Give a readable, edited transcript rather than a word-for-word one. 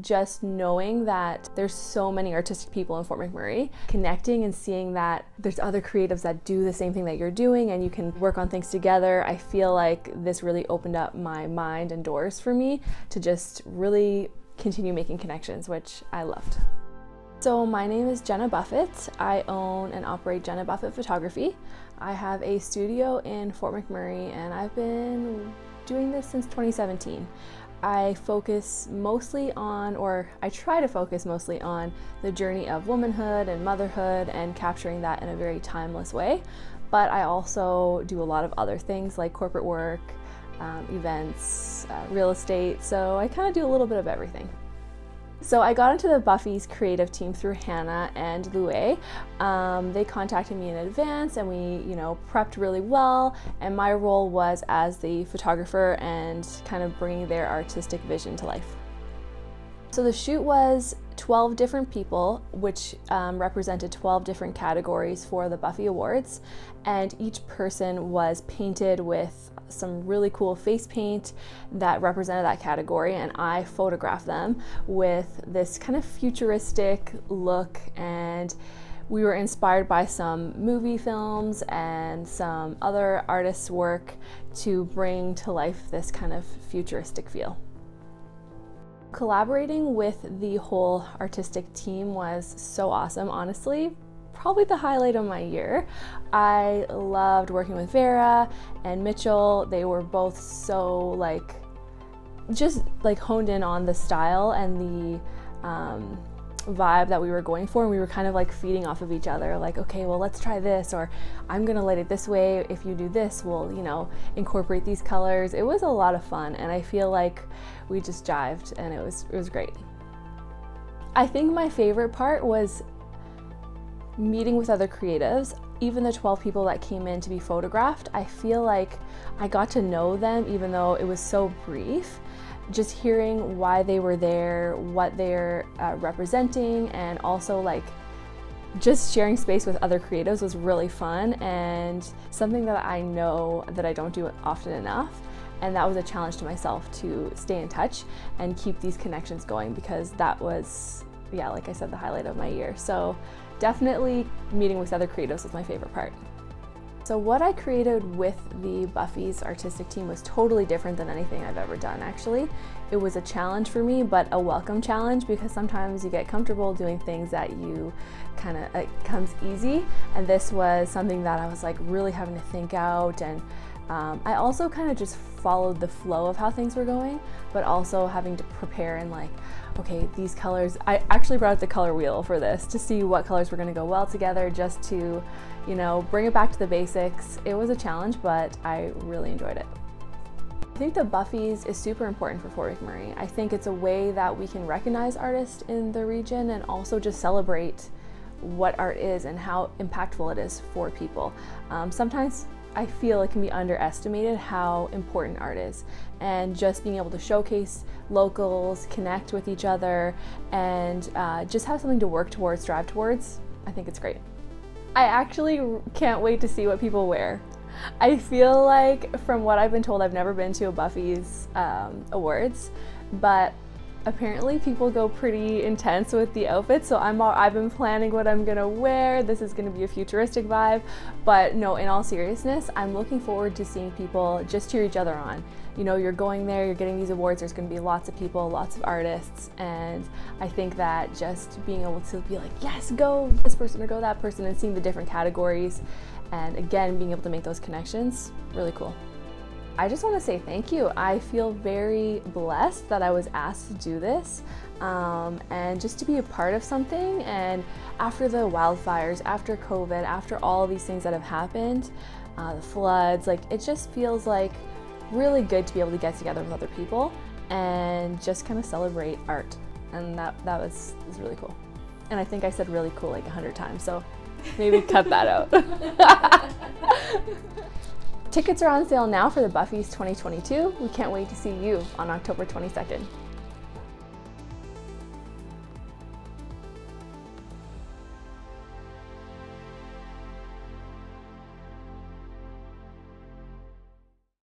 just knowing that there's so many artistic people in Fort McMurray, connecting and seeing that there's other creatives that do the same thing that you're doing and you can work on things together. I feel like this really opened up my mind and doors for me to just really continue making connections, which I loved. So my name is Jenna Buffett. I own and operate Jenna Buffett Photography. I have a studio in Fort McMurray and I've been doing this since 2017. I focus mostly on, or I try to focus mostly on, the journey of womanhood and motherhood and capturing that in a very timeless way. But I also do a lot of other things like corporate work, events, real estate, so I kind of do a little bit of everything. So I got into the Buffys creative team through Hannah and Louie. They contacted me in advance and we, prepped really well, and my role was as the photographer and kind of bringing their artistic vision to life. So the shoot was 12 different people, which represented 12 different categories for the Buffy Awards, and each person was painted with some really cool face paint that represented that category, and I photographed them with this kind of futuristic look, and we were inspired by some movie films and some other artists' work to bring to life this kind of futuristic feel. Collaborating with the whole artistic team was so awesome, honestly. Probably the highlight of my year. I loved working with Vera and Mitchell. They were both so just honed in on the style and the vibe that we were going for, and we were kind of feeding off of each other, okay, well, let's try this, or I'm gonna light it this way, if you do this, we'll incorporate these colors. It was a lot of fun, and I feel like we just jived, and it was great. I think my favorite part was meeting with other creatives. Even the 12 people that came in to be photographed, I feel like I got to know them even though it was so brief. Just hearing why they were there, what they're representing, and also just sharing space with other creatives was really fun, and something that I know that I don't do often enough. And that was a challenge to myself, to stay in touch and keep these connections going, because that was, like I said, the highlight of my year. So definitely meeting with other creatives was my favorite part. So what I created with the Buffys artistic team was totally different than anything I've ever done, actually. It was a challenge for me, but a welcome challenge, because sometimes you get comfortable doing things that you it comes easy. And this was something that I was really having to think out, and I also kind of just followed the flow of how things were going, but also having to prepare and okay, these colors. I actually brought out the color wheel for this to see what colors were going to go well together, just to, bring it back to the basics. It was a challenge, but I really enjoyed it. I think the Buffys is super important for Fort McMurray. I think it's a way that we can recognize artists in the region and also just celebrate what art is and how impactful it is for people. Sometimes I feel it can be underestimated how important art is, and just being able to showcase locals, connect with each other, and just have something to work towards, strive towards. I think it's great. I actually can't wait to see what people wear. I feel like, from what I've been told, I've never been to a Buffys awards, but apparently people go pretty intense with the outfits, so I've been planning what I'm gonna wear. This is gonna be a futuristic vibe, but no, in all seriousness, I'm looking forward to seeing people just cheer each other on. You're going there, you're getting these awards, there's gonna be lots of people, lots of artists, and I think that just being able to be yes, go this person or go that person, and seeing the different categories, and again, being able to make those connections, really cool. I just want to say thank you. I feel very blessed that I was asked to do this, and just to be a part of something. And after the wildfires, after COVID, after all of these things that have happened, the floods, it just feels really good to be able to get together with other people and just kind of celebrate art. And that was really cool. And I think I said really cool 100 times, so maybe cut that out. Tickets are on sale now for the Buffys 2022. We can't wait to see you on October 22nd.